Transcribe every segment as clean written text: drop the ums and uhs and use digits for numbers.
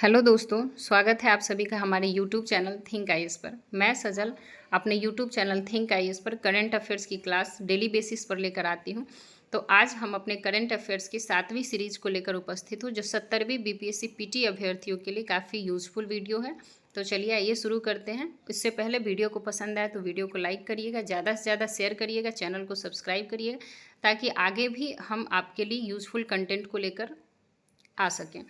Hello दोस्तों, स्वागत है आप सभी का हमारे यूट्यूब चैनल थिंक आईएएस पर। मैं सजल अपने यूट्यूब चैनल थिंक आईएएस पर करंट अफेयर्स की क्लास डेली बेसिस पर लेकर आती हूं। तो आज हम अपने करंट अफेयर्स की 7वीं सीरीज को लेकर उपस्थित हूं, जो 70वीं बीपीएससी पीटी अभ्यर्थियों के लिए काफ़ी यूजफुल वीडियो है। तो चलिए आइए शुरू करते हैं। इससे पहले वीडियो को पसंद आए तो वीडियो को लाइक करिएगा, ज़्यादा से ज़्यादा शेयर करिएगा, चैनल को सब्सक्राइब करिएगा, ताकि आगे भी हम आपके लिए यूजफुल कंटेंट को लेकर आ सकें।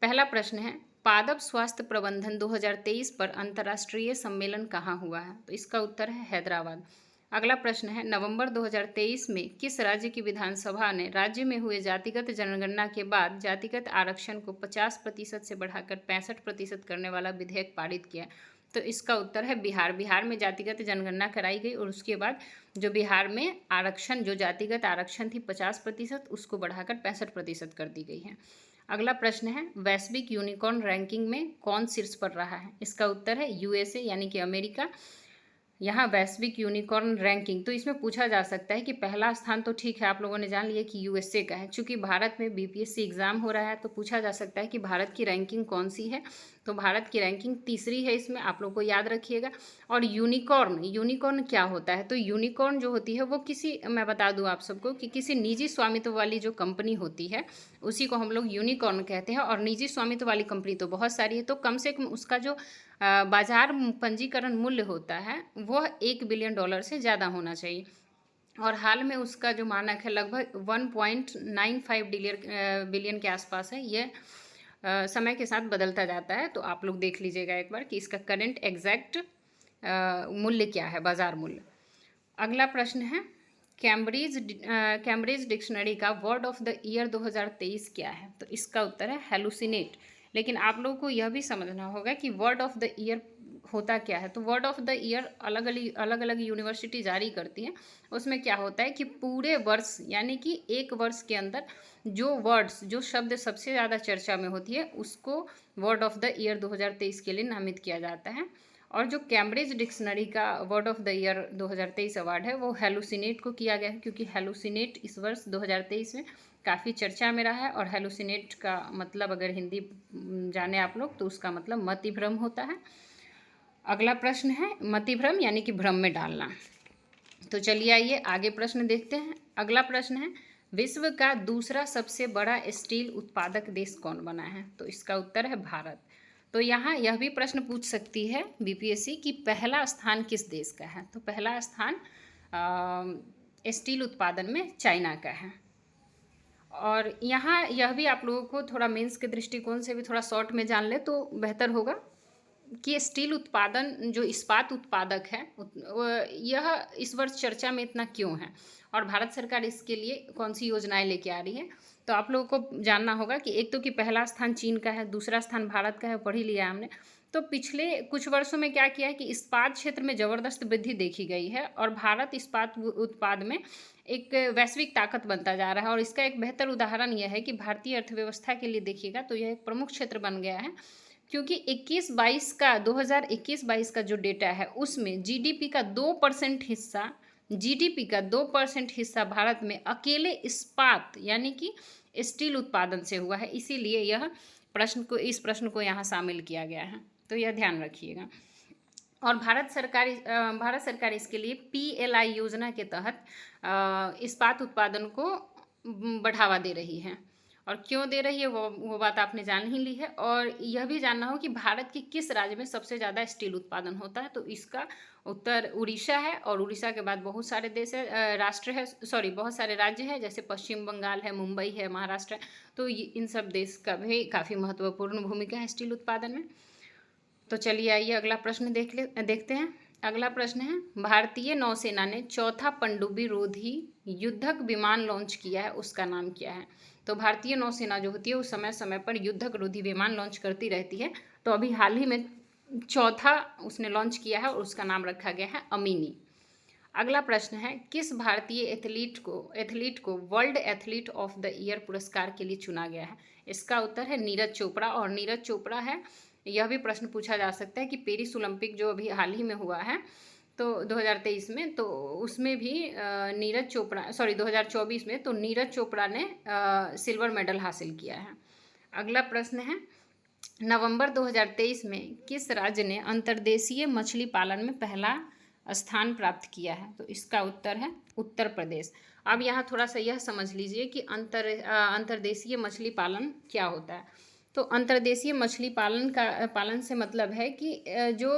पहला प्रश्न है, पादप स्वास्थ्य प्रबंधन 2023 पर अंतर्राष्ट्रीय सम्मेलन कहाँ हुआ है? तो इसका उत्तर है हैदराबाद। अगला प्रश्न है, नवंबर 2023 में किस राज्य की विधानसभा ने राज्य में हुए जातिगत जनगणना के बाद जातिगत आरक्षण को 50% से बढ़ाकर 65% करने वाला विधेयक पारित किया? तो इसका उत्तर है बिहार। बिहार में जातिगत जनगणना कराई गई और उसके बाद जो बिहार में आरक्षण, जो जातिगत आरक्षण थी 50%, उसको बढ़ाकर 65% कर दी गई है। अगला प्रश्न है, वैश्विक यूनिकॉर्न रैंकिंग में कौन शीर्ष पर रहा है? इसका उत्तर है यूएसए यानी कि अमेरिका। यहाँ वैश्विक यूनिकॉर्न रैंकिंग, तो इसमें पूछा जा सकता है कि पहला स्थान तो ठीक है, आप लोगों ने जान लिया कि यूएसए का है। चूंकि भारत में बीपीएससी एग्जाम हो रहा है तो पूछा जा सकता है कि भारत की रैंकिंग कौन सी है। तो भारत की रैंकिंग तीसरी है, इसमें आप लोग को याद रखिएगा। और यूनिकॉर्न, यूनिकॉर्न क्या होता है? तो यूनिकॉर्न जो होती है वो किसी, मैं बता दूं आप सबको कि किसी निजी स्वामित्व वाली जो कंपनी होती है उसी को हम लोग यूनिकॉर्न कहते हैं। और निजी स्वामित्व वाली कंपनी तो बहुत सारी है, तो कम से कम उसका जो बाजार पंजीकरण मूल्य होता है वह $1 बिलियन से ज़्यादा होना चाहिए। और हाल में उसका जो मानक है लगभग 1.95 बिलियन के आसपास है। यह समय के साथ बदलता जाता है, तो आप लोग देख लीजिएगा एक बार कि इसका करंट एग्जैक्ट मूल्य क्या है, बाजार मूल्य। अगला प्रश्न है, कैम्ब्रिज डिक्शनरी का वर्ड ऑफ द ईयर 2023 क्या है? तो इसका उत्तर है हेलुसिनेट। लेकिन आप लोगों को यह भी समझना होगा कि वर्ड ऑफ द ईयर होता क्या है। तो वर्ड ऑफ द ईयर अलग अलग यूनिवर्सिटी जारी करती हैं। उसमें क्या होता है कि पूरे वर्ष यानी कि एक वर्ष के अंदर जो वर्ड्स, जो शब्द सबसे ज़्यादा चर्चा में होती है उसको वर्ड ऑफ द ईयर 2023 के लिए नामित किया जाता है। और जो कैम्ब्रिज डिक्शनरी का word of the year 2023 award है वो हेलुसिनेट को किया गया है, क्योंकि हेलुसिनेट इस वर्ष 2023 में काफ़ी चर्चा में रहा है। और हेलुसिनेट का मतलब अगर हिंदी जाने आप लोग तो उसका मतलब मतिभ्रम होता है। अगला प्रश्न है, मतिभ्रम यानी कि भ्रम में डालना। तो चलिए आइए आगे प्रश्न देखते हैं। अगला प्रश्न है, विश्व का दूसरा सबसे बड़ा स्टील उत्पादक देश कौन बना है? तो इसका उत्तर है भारत। तो यहाँ यह भी प्रश्न पूछ सकती है बीपीएससी कि पहला स्थान किस देश का है? तो पहला स्थान स्टील उत्पादन में चाइना का है। और यहाँ यह भी आप लोगों को थोड़ा मेंस के दृष्टिकोण से भी थोड़ा शॉर्ट में जान ले तो बेहतर होगा कि स्टील उत्पादन, जो इस्पात उत्पादक है, यह इस वर्ष चर्चा में इतना क्यों है और भारत सरकार इसके लिए कौन सी योजनाएं लेके आ रही है। तो आप लोगों को जानना होगा कि एक तो कि पहला स्थान चीन का है, दूसरा स्थान भारत का है, पढ़ ही लिया हमने। तो पिछले कुछ वर्षों में क्या किया है कि इस्पात क्षेत्र में ज़बरदस्त वृद्धि देखी गई है और भारत इस्पात उत्पाद में एक वैश्विक ताकत बनता जा रहा है। और इसका एक बेहतर उदाहरण यह है कि भारतीय अर्थव्यवस्था के लिए देखिएगा तो यह एक प्रमुख क्षेत्र बन गया है, क्योंकि 2021-22 का जो डेटा है उसमें जीडीपी का 2% हिस्सा भारत में अकेले इस्पात यानी कि स्टील उत्पादन से हुआ है। इसीलिए इस प्रश्न को यहाँ शामिल किया गया है, तो यह ध्यान रखिएगा। और भारत सरकार इसके लिए पीएलआई योजना के तहत इस्पात उत्पादन को बढ़ावा दे रही है। और क्यों दे रही है वो बात आपने जान ही ली है। और यह भी जानना हो कि भारत के किस राज्य में सबसे ज़्यादा स्टील उत्पादन होता है? तो इसका उत्तर उड़ीसा है। और उड़ीसा के बाद बहुत सारे देश है, बहुत सारे राज्य हैं, जैसे पश्चिम बंगाल है, मुंबई है, महाराष्ट्र है। तो इन सब देश का भी काफ़ी महत्वपूर्ण भूमिका है स्टील उत्पादन में। तो चलिए आइए अगला प्रश्न देखते हैं। अगला प्रश्न है, भारतीय नौसेना ने चौथा पनडुब्बी रोधी युद्धक विमान लॉन्च किया है, उसका नाम क्या है? तो भारतीय नौसेना जो होती है वो समय समय पर युद्धक रोधी विमान लॉन्च करती रहती है। तो अभी हाल ही में चौथा उसने लॉन्च किया है और उसका नाम रखा गया है अमीनी। अगला प्रश्न है, किस भारतीय एथलीट को world athlete of the year पुरस्कार के लिए चुना गया है? इसका उत्तर है नीरज चोपड़ा। और नीरज चोपड़ा है, यह भी प्रश्न पूछा जा सकता है कि पेरिस ओलंपिक जो अभी हाल ही में हुआ है तो 2023 में, तो उसमें भी 2024 में तो नीरज चोपड़ा ने सिल्वर मेडल हासिल किया है। अगला प्रश्न है, नवंबर 2023 में किस राज्य ने अंतर्देशीय मछली पालन में पहला स्थान प्राप्त किया है? तो इसका उत्तर है उत्तर प्रदेश। अब यहाँ थोड़ा सा यह समझ लीजिए कि अंतर्देशीय मछली पालन क्या होता है। तो अंतर्देशीय मछली पालन से मतलब है कि जो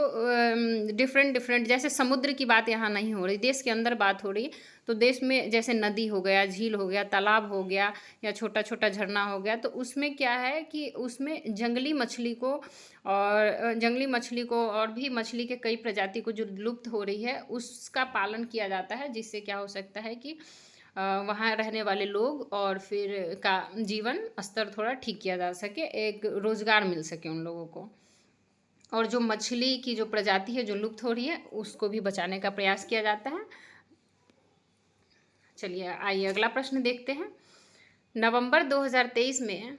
डिफरेंट डिफरेंट, जैसे समुद्र की बात यहाँ नहीं हो रही, देश के अंदर बात हो रही है। तो देश में जैसे नदी हो गया, झील हो गया, तालाब हो गया, या छोटा छोटा झरना हो गया, तो उसमें क्या है कि उसमें जंगली मछली को और भी मछली के कई प्रजाति को जो लुप्त हो रही है उसका पालन किया जाता है, जिससे क्या हो सकता है कि वहाँ रहने वाले लोग और फिर का जीवन स्तर थोड़ा ठीक किया जा सके, एक रोज़गार मिल सके उन लोगों को, और जो मछली की जो प्रजाति है जो लुप्त हो रही है उसको भी बचाने का प्रयास किया जाता है। चलिए आइए अगला प्रश्न देखते हैं। नवंबर 2023 में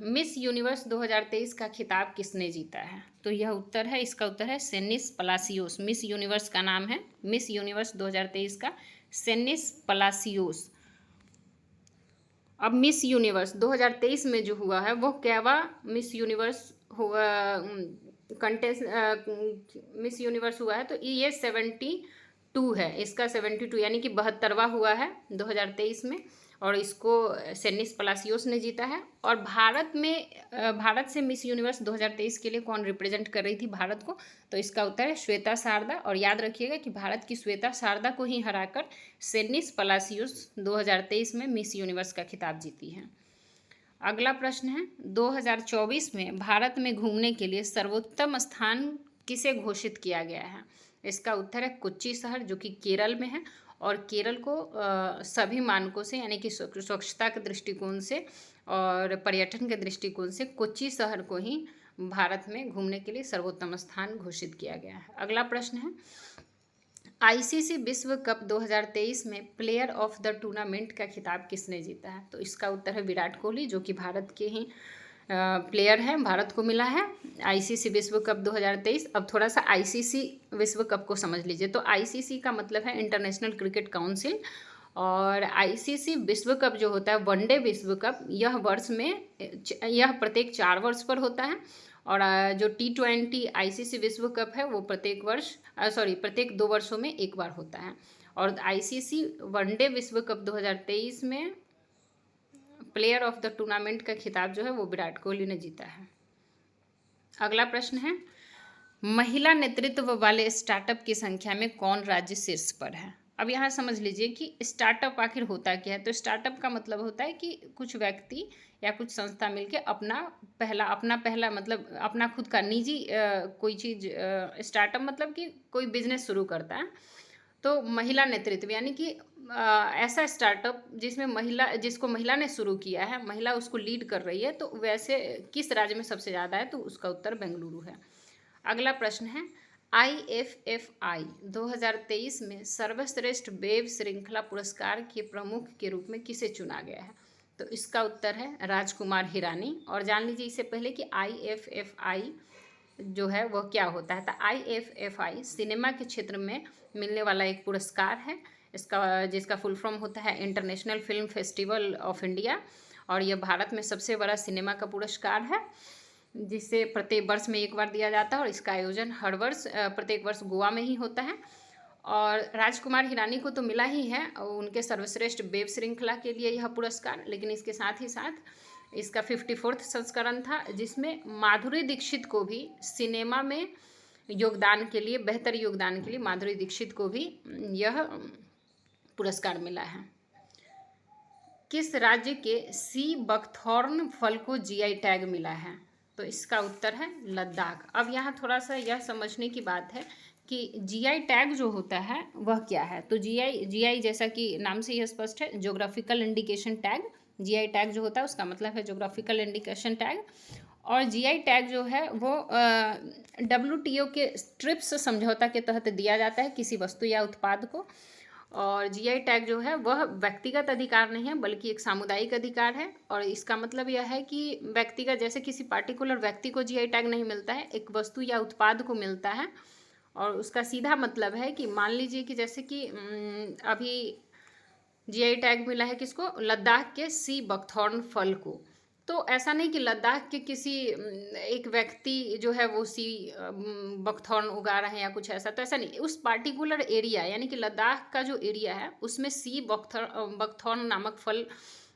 मिस यूनिवर्स 2023 का खिताब किसने जीता है? तो यह उत्तर है, इसका उत्तर है सेनिस पलासियोस। मिस यूनिवर्स का नाम है, मिस यूनिवर्स 2023 का सेनिस पलासियोस। अब मिस यूनिवर्स 2023 में जो हुआ है वो कैवा मिस यूनिवर्स हुआ, मिस यूनिवर्स हुआ है, तो ये 72 है, इसका 72 यानी कि 72वां हुआ है 2023 में, और इसको सेनिस पलासियोस ने जीता है। और भारत से मिस यूनिवर्स 2023 के लिए कौन रिप्रेजेंट कर रही थी भारत को? तो इसका उत्तर है श्वेता शारदा। और याद रखिएगा कि भारत की श्वेता शारदा को ही हराकर सेनिस पलासियोस 2023 में मिस यूनिवर्स का खिताब जीती है। अगला प्रश्न है, 2024 में भारत में घूमने के लिए सर्वोत्तम स्थान किसे घोषित किया गया है? इसका उत्तर है कोच्चि शहर, जो कि केरल में है। और केरल को सभी मानकों से, यानी कि स्वच्छता के दृष्टिकोण से और पर्यटन के दृष्टिकोण से कोच्चि शहर को ही भारत में घूमने के लिए सर्वोत्तम स्थान घोषित किया गया है। अगला प्रश्न है, आईसीसी विश्व कप 2023 में प्लेयर ऑफ द टूर्नामेंट का खिताब किसने जीता है? तो इसका उत्तर है विराट कोहली, जो कि भारत के ही प्लेयर हैं, भारत को मिला है आईसीसी विश्व कप 2023। अब थोड़ा सा आईसीसी विश्व कप को समझ लीजिए। तो आईसीसी का मतलब है इंटरनेशनल क्रिकेट काउंसिल, और आईसीसी विश्व कप जो होता है वनडे विश्व कप, यह प्रत्येक 4 वर्ष पर होता है। और जो T20 आईसीसी विश्व कप है वो प्रत्येक 2 वर्षों में एक बार होता है। और आईसीसी वनडे विश्व कप 2023 में प्लेयर ऑफ द टूर्नामेंट का खिताब जो है वो विराट कोहली ने जीता है। अगला प्रश्न है, महिला नेतृत्व वाले स्टार्टअप की संख्या में कौन राज्य शीर्ष पर है? अब यहाँ समझ लीजिए कि स्टार्टअप आखिर होता क्या है। तो स्टार्टअप का मतलब होता है कि कुछ व्यक्ति या कुछ संस्था मिलके अपना पहला मतलब अपना खुद का निजी कोई चीज़, स्टार्टअप मतलब कि कोई बिजनेस शुरू करता है। तो महिला नेतृत्व यानी कि ऐसा स्टार्टअप जिसको महिला ने शुरू किया है, महिला उसको लीड कर रही है, तो वैसे किस राज्य में सबसे ज़्यादा है? तो उसका उत्तर बेंगलुरु है। अगला प्रश्न है, IFFI 2023 में सर्वश्रेष्ठ वेब श्रृंखला पुरस्कार के प्रमुख के रूप में किसे चुना गया है? तो इसका उत्तर है राजकुमार हिरानी। और जान लीजिए इससे पहले कि IFFI जो है वह क्या होता है। तो IFFI सिनेमा के क्षेत्र में मिलने वाला एक पुरस्कार है, जिसका फुल फॉर्म होता है international film festival of India. और यह भारत में सबसे बड़ा सिनेमा का पुरस्कार है, जिसे प्रत्येक वर्ष में एक बार दिया जाता है, और इसका आयोजन प्रत्येक वर्ष गोवा में ही होता है। और राजकुमार हिरानी को तो मिला ही है उनके सर्वश्रेष्ठ वेब श्रृंखला के लिए यह पुरस्कार, लेकिन इसके साथ ही साथ इसका 54वां संस्करण था, जिसमें माधुरी दीक्षित को भी सिनेमा में बेहतर योगदान के लिए माधुरी दीक्षित को भी यह पुरस्कार मिला है। किस राज्य के सी बकथॉर्न फल को जीआई टैग मिला है? तो इसका उत्तर है लद्दाख। अब यहाँ थोड़ा सा यह समझने की बात है कि जीआई टैग जो होता है वह क्या है। तो जीआई जैसा कि नाम से यह स्पष्ट है, geographical indication tag. GI tag जो होता है उसका मतलब है ज्योग्राफिकल इंडिकेशन टैग। और जीआई टैग जो है वो WTO के ट्रिप्स समझौता के तहत दिया जाता है किसी वस्तु या उत्पाद को। और जीआई टैग जो है वह व्यक्तिगत अधिकार नहीं है, बल्कि एक सामुदायिक अधिकार है। और इसका मतलब यह है कि व्यक्तिगत, जैसे किसी पार्टिकुलर व्यक्ति को जीआई टैग नहीं मिलता है, एक वस्तु या उत्पाद को मिलता है। और उसका सीधा मतलब है कि मान लीजिए कि जैसे कि अभी जीआई टैग मिला है किसको? लद्दाख के सी बकथॉर्न फल को। तो ऐसा नहीं कि लद्दाख के किसी एक व्यक्ति जो है वो बकथॉर्न उगा रहे हैं या कुछ ऐसा, तो ऐसा नहीं। उस पार्टिकुलर एरिया यानी कि लद्दाख का जो एरिया है उसमें बकथॉर्न नामक फल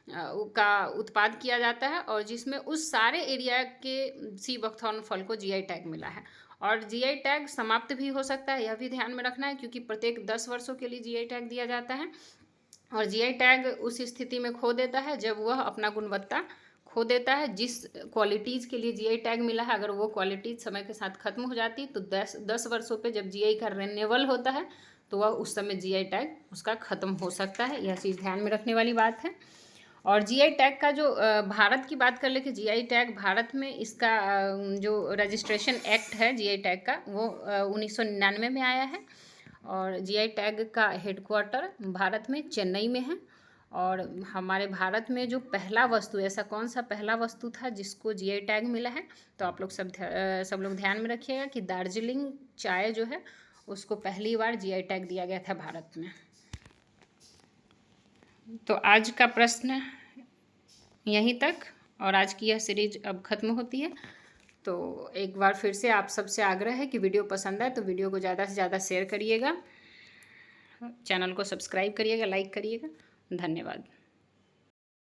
का उत्पाद किया जाता है, और जिसमें उस सारे एरिया के सी बकथॉर्न फल को जीआई टैग मिला है। और जीआई टैग समाप्त भी हो सकता है, यह भी ध्यान में रखना है, क्योंकि प्रत्येक 10 वर्षों के लिए जीआई टैग दिया जाता है। और जीआई टैग उस स्थिति में खो देता है जब वह अपना गुणवत्ता खो देता है। जिस क्वालिटीज़ के लिए जीआई टैग मिला है, अगर वो क्वालिटीज़ समय के साथ खत्म हो जाती तो 10 वर्षों पे जब जीआई का रिन्यूअल होता है तो वह उस समय जीआई टैग उसका ख़त्म हो सकता है। यह चीज़ ध्यान में रखने वाली बात है। और जीआई टैग का जो भारत की बात कर ले कि जीआई टैग भारत में इसका जो रजिस्ट्रेशन एक्ट है जीआई टैग का, वो 1999 में आया है। और जीआई टैग का हेडक्वार्टर भारत में चेन्नई में है। और हमारे भारत में जो पहला वस्तु, ऐसा कौन सा पहला वस्तु था जिसको जीआई टैग मिला है, तो आप लोग सब लोग ध्यान में रखिएगा कि दार्जिलिंग चाय जो है उसको पहली बार जीआई टैग दिया गया था भारत में। तो आज का प्रश्न यहीं तक, और आज की यह सीरीज अब ख़त्म होती है। तो एक बार फिर से आप सबसे आग्रह है कि वीडियो पसंद आए तो वीडियो को ज़्यादा से ज़्यादा शेयर करिएगा, चैनल को सब्सक्राइब करिएगा, लाइक करिएगा। धन्यवाद।